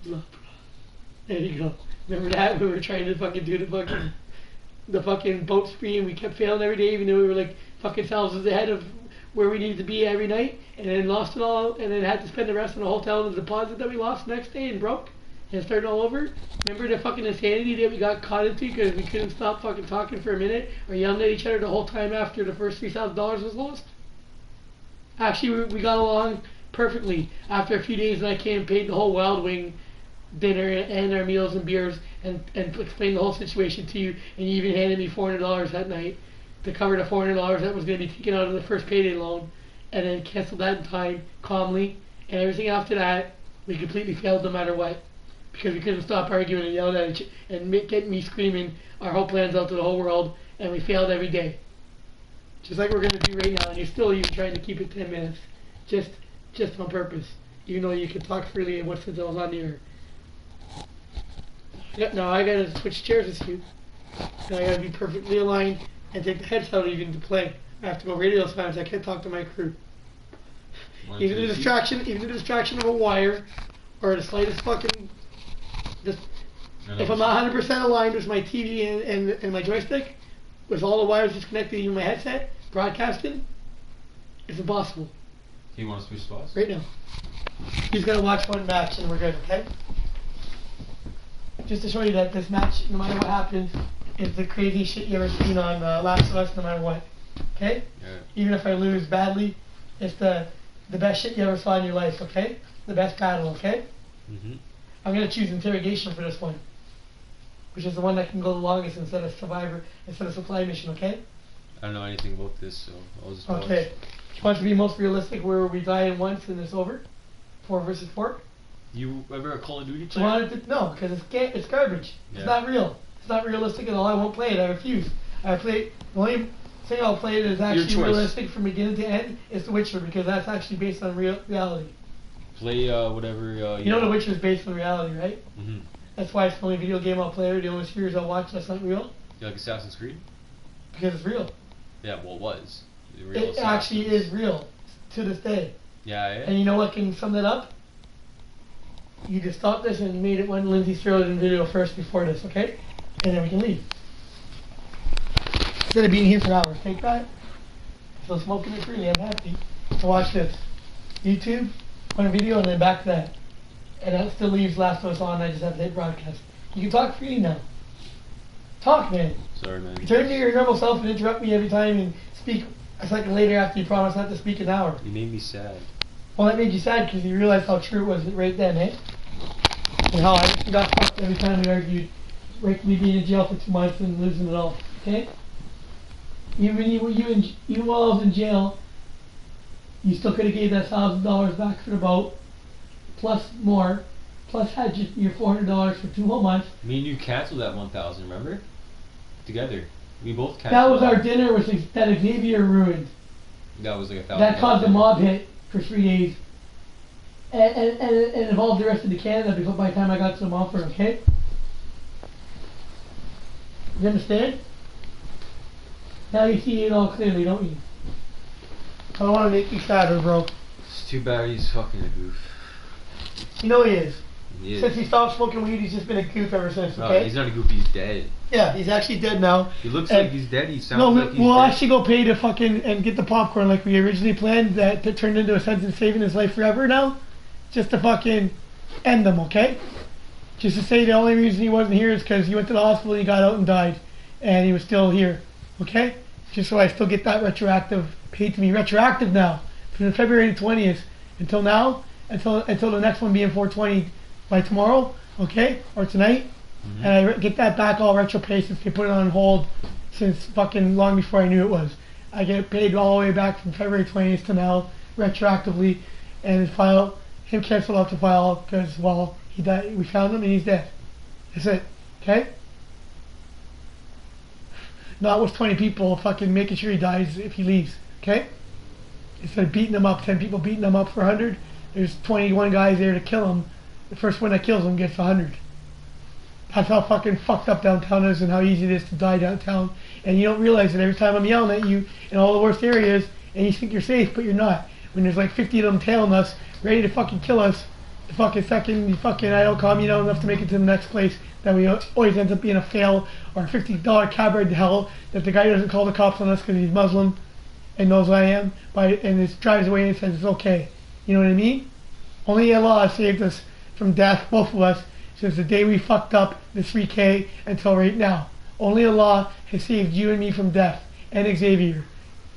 There you go. Remember that? We were trying to fucking do the fucking boat spree, and we kept failing every day, even though we were like fucking thousands ahead of where we needed to be every night, and then lost it all, and then had to spend the rest of the hotel and the deposit that we lost the next day and broke, and started all over. Remember the fucking insanity that we got caught into because we couldn't stop fucking talking for a minute or yelling at each other the whole time after the first $3,000 was lost? Actually, we got along perfectly. After a few days, and I came and paid the whole Wild Wing dinner and our meals and beers and explained the whole situation to you, and you even handed me $400 that night to cover the $400 that was going to be taken out of the first payday loan, and then canceled that in time, calmly, and everything after that, we completely failed no matter what, because we couldn't stop arguing and yelling at each and getting me screaming our whole plans out to the whole world, and we failed every day. Just like we're going to do right now, and you're still even trying to keep it 10 minutes, just on purpose, even though you can talk freely and what since I was on the air. Yep, now I gotta switch chairs with you. Now I gotta be perfectly aligned and take the headset out even to play. I have to go radio silence. I can't talk to my crew. Even the distraction of a wire or the slightest fucking if I'm not 100% aligned with my TV and my joystick, with all the wires disconnected, even my headset, broadcasting, it's impossible. Do you want to switch spots? Right now. He's gonna watch one match and we're good, okay? Just to show you that this match, no matter what happens, is the craziest shit you ever seen on Last of Us, no matter what. Okay? Yeah. Even if I lose badly, it's the best shit you ever saw in your life, okay? The best battle, okay? Mm-hmm. I'm going to choose interrogation for this one, which is the one that can go the longest instead of survivor, instead of supply mission, okay? I don't know anything about this, so I'll just watch. Okay. You want to be most realistic where we die in once and it's over? 4 versus 4? You ever a Call of Duty player? No, because it's garbage. Yeah. It's not real. It's not realistic at all. I won't play it. I refuse. The only thing I'll play that is actually realistic from beginning to end is The Witcher, because that's actually based on reality. Play whatever. You know The Witcher is based on reality, right? Mm-hmm. That's why it's the only video game I'll play or the only series I'll watch that's not real. You like Assassin's Creed? Because it's real. Yeah, well, it was. It actually is real to this day. Yeah. And you know what can sum that up? You just stop this and made it when Lindsay started in video first before this, okay? And then we can leave. Instead of being here for hours, take that. So smoking it freely, I'm happy. So watch this. YouTube, one video, and then back to that. And that still leaves Last of Us on, I just have to hit broadcast. You can talk freely now. Talk, man. Sorry, man. Return to your normal self and interrupt me every time and speak a second later after you promise not to speak an hour. You made me sad. Well, that made you sad because you realized how true it was right then, eh? And how I got fucked every time we argued, me being in jail for 2 months and losing it all, okay? Even while I was in jail, you still could have gave that $1,000 back for the boat, plus more, plus had your $400 for 2 whole months. Me and you canceled that 1,000, remember? Together. We both canceled. That was our dinner that Xavier ruined. That was like $1,000. That caused a mob hit for 3 days. And involved the rest of the Canada before by the time I got to the Montfort, okay? You understand? Now you see it all clearly, don't you? I don't want to make you sadder, bro. It's too bad he's fucking a goof. You know he is. He is. Since he stopped smoking weed, he's just been a goof ever since, okay? No, he's not a goof, he's dead. Yeah, he's actually dead now. He looks like he's dead, he sounds like he's dead. We'll actually go pay to fucking and get the popcorn like we originally planned that turned into a sentence saving his life forever now. Just to fucking end them, okay? Just to say the only reason he wasn't here is because he went to the hospital and he got out and died. And he was still here, okay? Just so I still get that retroactive paid to me. Retroactive now. From February 20th until now, until the next one being 420 by tomorrow, okay? Or tonight. Mm-hmm. And I get that back all retro pay since they put it on hold since fucking long before I knew it was. I get paid all the way back from February 20th to now, retroactively, and him cancel out the file because, well, he died. We found him and he's dead. That's it, okay? Not with 20 people fucking making sure he dies if he leaves, okay? Instead of beating him up, 10 people beating him up for 100, there's 21 guys there to kill him. The first one that kills him gets 100. That's how fucking fucked up downtown is and how easy it is to die downtown. And you don't realize it every time I'm yelling at you in all the worst areas and you think you're safe, but you're not. When there's like 50 of them tailing us, ready to fucking kill us, the fucking second you fucking I don't calm you down enough to make it to the next place, that we always ends up being a fail or a $50 cab ride to hell. That the guy doesn't call the cops on us because he's Muslim and knows who I am, and just drives away and says it's okay. You know what I mean? Only Allah saved us from death, both of us, since the day we fucked up the 3K until right now. Only Allah has saved you and me from death, and Xavier.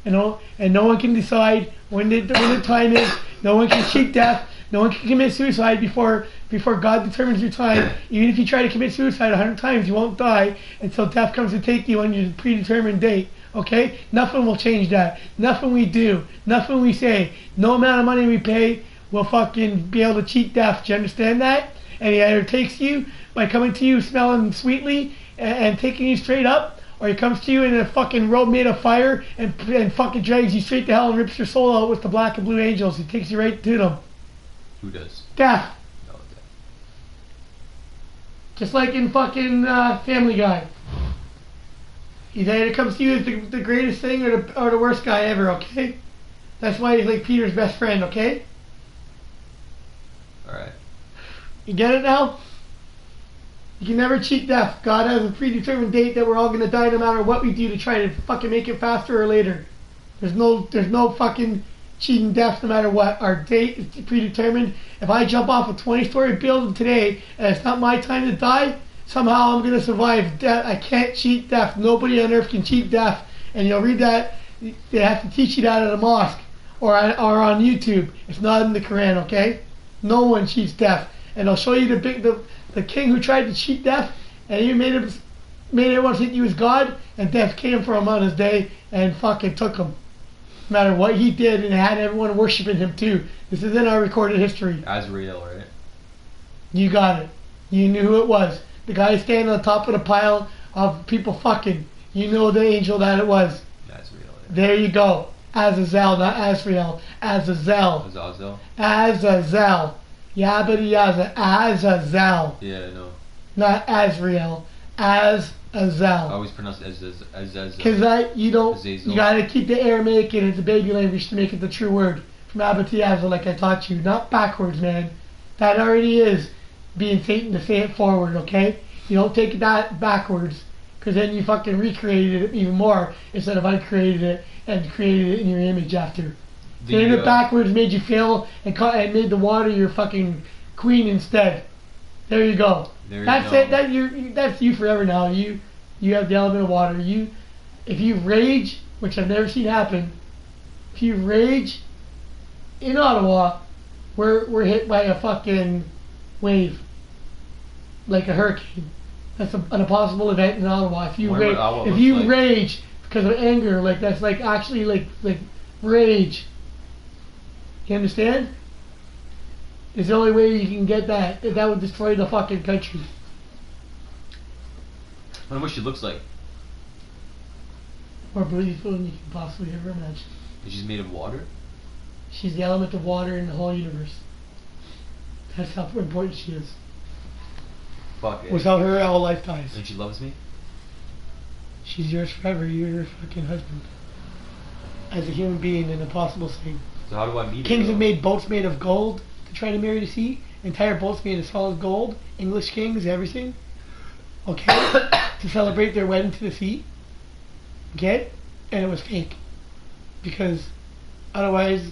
You know, and no one can decide when the time is. No one can cheat death. No one can commit suicide before God determines your time. Even if you try to commit suicide 100 times, you won't die until death comes to take you on your predetermined date. Okay? Nothing will change that. Nothing we do. Nothing we say. No amount of money we pay will fucking be able to cheat death. Do you understand that? And he either takes you by coming to you smelling sweetly and taking you straight up, or he comes to you in a fucking robe made of fire and fucking drags you straight to hell and rips your soul out with the black and blue angels. He takes you right to them. Who does? Death. No, death. Just like in fucking Family Guy. He either comes to you as the greatest thing or the worst guy ever, okay? That's why he's like Peter's best friend, okay? Alright. You get it now? You can never cheat death. God has a predetermined date that we're all gonna die no matter what we do to try to fucking make it faster or later. There's no fucking cheating death no matter what. Our date is predetermined. If I jump off a 20-story building today and it's not my time to die, somehow I'm gonna survive death. I can't cheat death. Nobody on earth can cheat death. And you'll read that. They have to teach you that at a mosque or on YouTube. It's not in the Quran, okay? No one cheats death. And they'll show you the king who tried to cheat death, and he made everyone think he was God, and death came for him on his day and fucking took him. No matter what he did, and had everyone worshiping him too. This is in our recorded history. Azrael, right? You got it. You knew who it was. The guy standing on top of the pile of people fucking. You know the angel that it was. Azrael. Yeah. There you go. Azazel, not Azrael. Azazel. Azazel? Azazel. Yabba Yaza. Azazel. Yeah, I know. Not Azrael. Azazel. I always pronounce it as Because you don't. Azazel. You gotta keep the Aramaic in the baby language to make it the true word. From Abba to Yazza, like I taught you. Not backwards, man. That already is being Satan to say it forward, okay? You don't take that backwards, because then you fucking recreated it even more instead of I created it and created it in your image after. Saying it backwards made you fail and made the water your fucking queen instead. There you go. That's it. That's you forever now. You have the element of water. If you rage, which I've never seen happen, if you rage in Ottawa, we're hit by a fucking wave, like a hurricane. That's an impossible event in Ottawa. If you rage because of anger, like that's like actually like rage. You understand? It's the only way you can get that. That would destroy the fucking country. I wonder what she looks like. More beautiful than you can possibly ever imagine. And she's made of water? She's the element of water in the whole universe. That's how important she is. Fuck it. Without her, our life dies. And she loves me? She's yours forever. You're her fucking husband. As a human being, an impossible thing. So how do I meet her? Kings have made boats made of gold to try to marry the sea. Entire boats made of solid gold. English kings, everything. Okay? To celebrate their wedding to the sea. Okay? And it was fake. Because otherwise,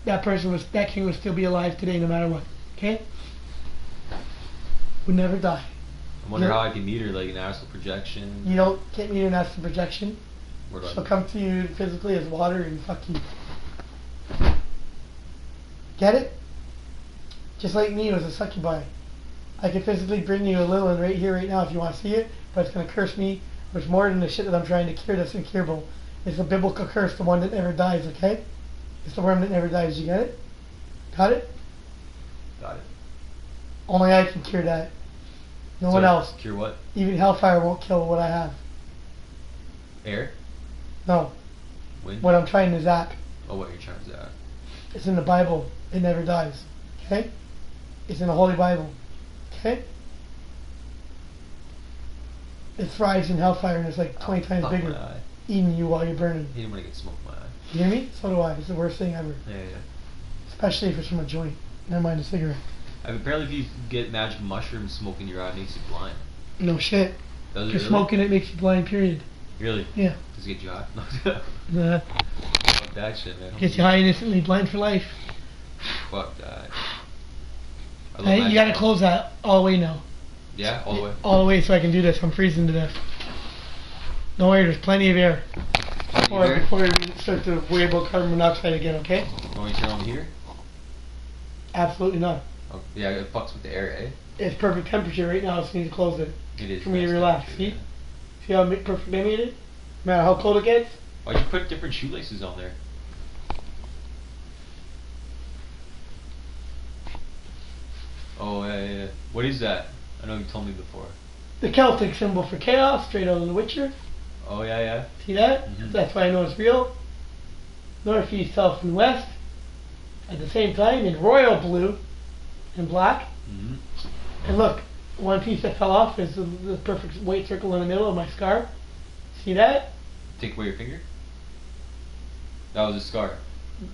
that king would still be alive today no matter what. Okay? Would never die. I wonder how I can meet her, like an astral projection. You can't meet her in astral projection. She'll come to you physically as water and fuck you. Get it? Just like me was a succubi. I could physically bring you a Lilith right here, right now if you want to see it, but it's going to curse me. There's more than the shit that I'm trying to cure that's incurable. It's a biblical curse, the one that never dies, okay? It's the worm that never dies. You get it? Got it? Got it. Only I can cure that. No one else. Cure what? Even hellfire won't kill what I have. Air? No. Wind? What I'm trying to zap. Oh, what you're trying to zap. It's in the Bible. It never dies. Okay? It's in the Holy Bible. Okay? It thrives in hellfire and it's like 20 times bigger. Eating you while you're burning. You didn't want to get smoked in my eye. You hear me? So do I. It's the worst thing ever. Yeah. Especially if it's from a joint. Never mind a cigarette. Apparently, if you get magic mushroom smoke in your eye, it makes you blind. No shit. Does it Just really? smoking it makes you blind, period. Really? Yeah. Does it get you high? Nah. Fuck that shit, man. Gets you high and instantly blind for life. Fuck that. Hey, you gotta close that all the way now. Yeah, all the way. All the way so I can do this. I'm freezing to death. Don't worry, there's plenty of air. Before we start to worry about carbon monoxide again, okay? You want me to turn on the heater? Absolutely not. Oh, yeah, it fucks with the air, eh? It's perfect temperature right now, so you need to close it. It is. For me to nice relax, see? See how perfect I made it? No matter how cold it gets? Why'd you put different shoelaces on there? Oh, yeah. What is that? I know you told me before. The Celtic symbol for chaos, straight out of The Witcher. Oh, yeah. See that? Mhm. That's why I know it's real. North, east, south, and west. At the same time, in royal blue and black. Mm-hmm. And look, one piece that fell off is the perfect white circle in the middle of my scar. See that? Take away your finger? That was a scar.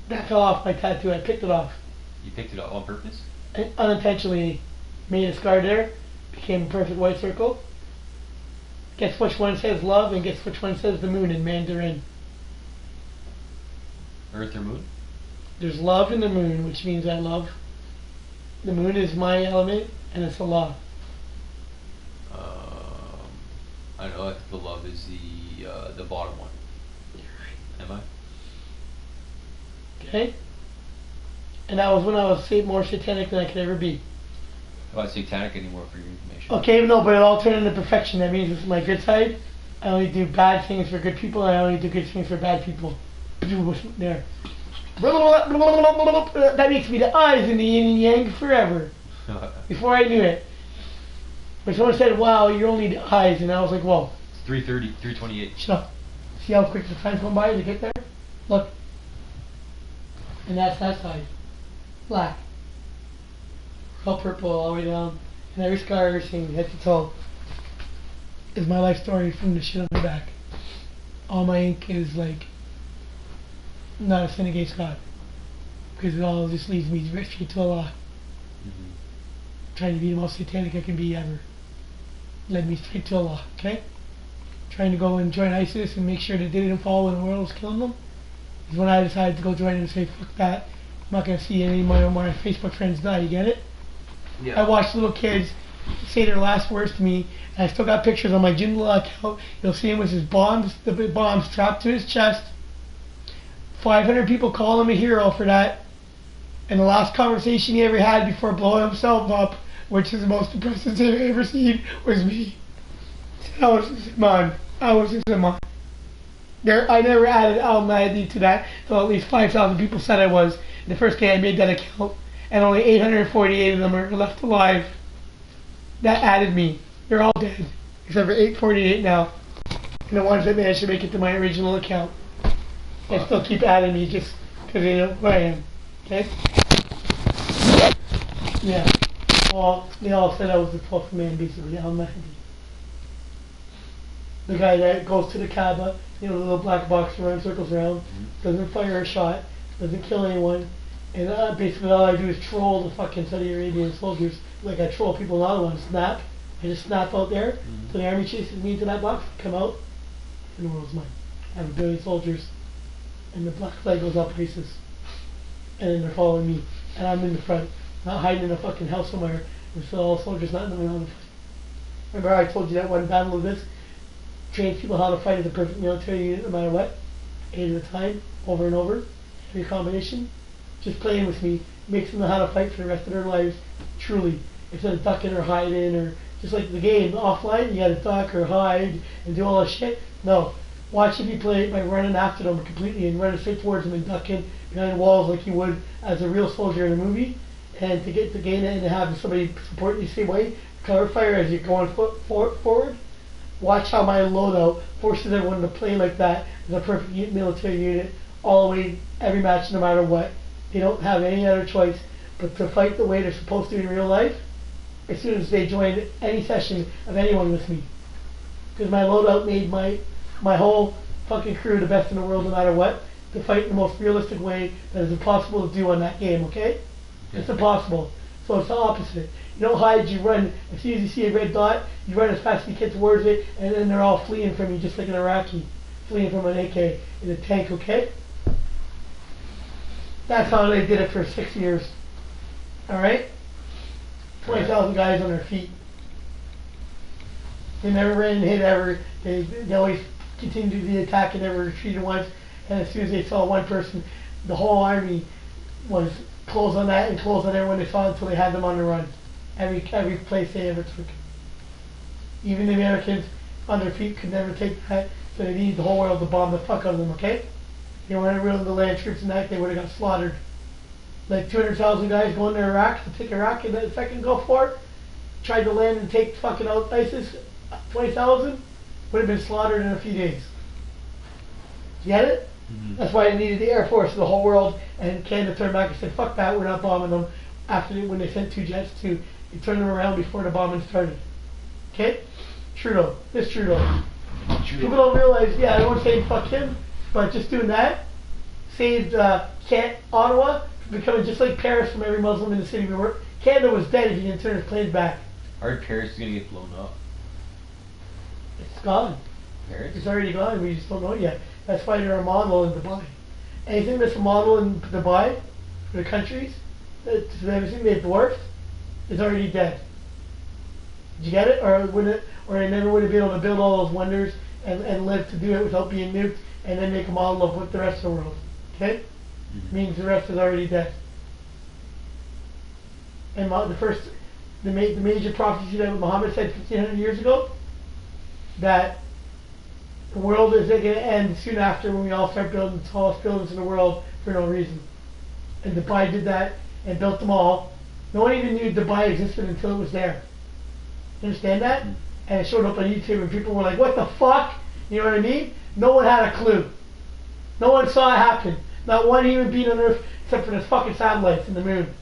That fell off my tattoo. I picked it off. You picked it up on purpose? I unintentionally made a scar there. Became a perfect white circle. Guess which one says love and guess which one says the moon in Mandarin. Earth or moon? There's love in the moon, which means I love. The moon is my element and it's a law. I don't know if the love is the bottom one. You're right. Am I? Okay? And that was when I was more satanic than I could ever be. I'm not satanic anymore for your information. Okay, no, but it all turned into perfection. That means it's my good side. I only do bad things for good people, and I only do good things for bad people. There. That makes me the eyes in the yin and yang forever. Before I knew it. But someone said, wow, you're only the eyes, and I was like, whoa. It's 3:30, 3:28. Shut up. See how quick the time's gone by to get there? Look. And that's that side. Black. All purple all the way down. And every scar I've ever seen, head to toe, is my life story from the shit on my back. All my ink is like not a sin against God. Because it all just leads me straight to Allah. Mm-hmm. Trying to be the most satanic I can be ever. Led me straight to Allah, okay? Trying to go and join ISIS and make sure that they didn't fall when the world was killing them. Is when I decided to go join and say, fuck that. I'm not going to see any of my Facebook friends die, you get it? Yeah. I watched little kids say their last words to me, and I still got pictures on my Joomla account. You'll see him with his bombs, the big bombs strapped to his chest. 500 people call him a hero for that. And the last conversation he ever had before blowing himself up, which is the most depressing thing I've ever seen, was me. I was a man. I was a man. I never added Al-Mahdi to that, so at least 5,000 people said I was. The first day I made that account, and only 848 of them are left alive. That added me. They're all dead, except for 848 now. And the ones that managed to make it to my original account. They still keep adding me just because they know who I am. Okay? Yeah. Well, they all said I was the 12th man, basically, Al-Mahdi. The guy that goes to the Kaaba, the little black box around, circles around, doesn't fire a shot, doesn't kill anyone, and basically all I do is troll the fucking Saudi Arabian soldiers, like I troll people in other ones. Snap. I just snap out there, so the army chases me into that box, come out, and the world's mine. I have 1 billion soldiers, and the black flag goes up places, and then they're following me, and I'm in the front, not hiding in a fucking house somewhere, with all soldiers not knowing how to fight. Remember I told you that one battle of this? Trains people how to fight as a perfect military unit no matter what, 8 at a time, over and over, every combination. Just playing with me makes them know how to fight for the rest of their lives, truly. Instead of ducking or hiding, or just like the game, offline, you gotta duck or hide and do all that shit. No. Watch if you play it by running after them completely and running straight towards them and ducking behind walls like you would as a real soldier in a movie. And to get to gain it and to have somebody support you the same way, cover fire as you're going forward. Watch how my loadout forces everyone to play like that as a perfect military unit all the way, every match, no matter what. They don't have any other choice but to fight the way they're supposed to in real life as soon as they join any session of anyone with me. Because my loadout made my whole fucking crew the best in the world no matter what, to fight in the most realistic way that is impossible to do on that game, okay? It's impossible. So it's the opposite. You don't hide, you run. As soon as you see a red dot, you run as fast as you can towards it, and then they're all fleeing from you, just like an Iraqi fleeing from an AK in a tank, okay? That's how they did it for 6 years. Alright? 20,000 guys on their feet. They never ran and hit ever. They always continued the attack and never retreated once. And as soon as they saw one person, the whole army was closed on that and closed on everyone they saw until they had them on the run. Every place they ever took. Even the Americans on their feet could never take that, so they needed the whole world to bomb the fuck out of them, okay? They weren't willing to land troops in that, they would have got slaughtered. Like 200,000 guys going to Iraq to take Iraq in the second Gulf War, tried to land and take fucking out ISIS, 20,000, would have been slaughtered in a few days. You get it? Mm-hmm. That's why they needed the Air Force of the whole world, and Canada turned back and said, fuck that, we're not bombing them. When they sent 2 jets to turn them around before the bombing started. Okay? Trudeau. This Trudeau. People don't realize, yeah, I won't say fuck him, but just doing that saved Ottawa from becoming just like Paris from every Muslim in the city we were. Canada was dead if you didn't turn his planes back. I heard Paris is gonna get blown up. It's gone. Paris? It's already gone, we just don't know it yet. That's why they're a model in Dubai. Anything that's a model in Dubai, for the countries, everything they've dwarfed, is already dead. Did you get it? Or they never would have been able to build all those wonders and live to do it without being nuked and then make a model of what the rest of the world. Okay? Mm-hmm. Means the rest is already dead. And the major prophecy that Muhammad said 1500 years ago, that the world is going to end soon after when we all start building the tallest buildings in the world for no reason. And Dubai did that and built them all. No one even knew Dubai existed until it was there. You understand that? Mm-hmm. And it showed up on YouTube and people were like, what the fuck? You know what I mean? No one had a clue. No one saw it happen. Not one human being on Earth except for the fucking satellites in the moon.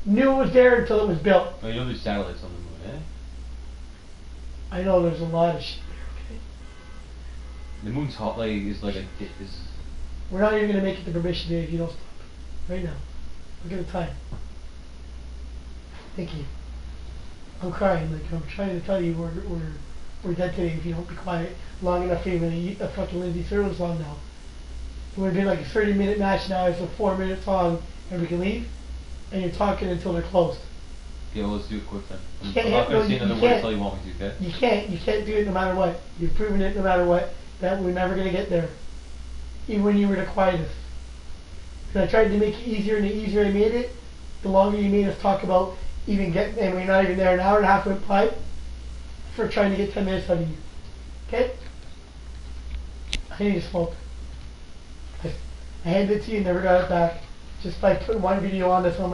Knew it was there until it was built. Oh, you know there's satellites on the moon, eh? I know there's a lot of shit there, okay? The moon's hot, like, is like a... We're not even going to make it to permission day if you don't stop. Right now. Look at the time. Thank you. I'm crying, like I'm trying to tell you we're dead today if you don't be quiet long enough even a fucking Lindsay Sirleaf song now. It would have been like a 30-minute match now, it's a 4-minute song and we can leave and you're talking until they're closed. Okay, well, let's do it quick then. I'm not going to say another word until you want me to, okay? You can't do it no matter what. You've proven it no matter what, that we're never going to get there. Even when you were the quietest. Because I tried to make it easier and the easier I made it, the longer you made us talk about even getting, and we're not even there, an hour and a half went by for trying to get 10 minutes out of you. Okay? I need to smoke. I handed it to you and never got it back. Just by putting one video on this on my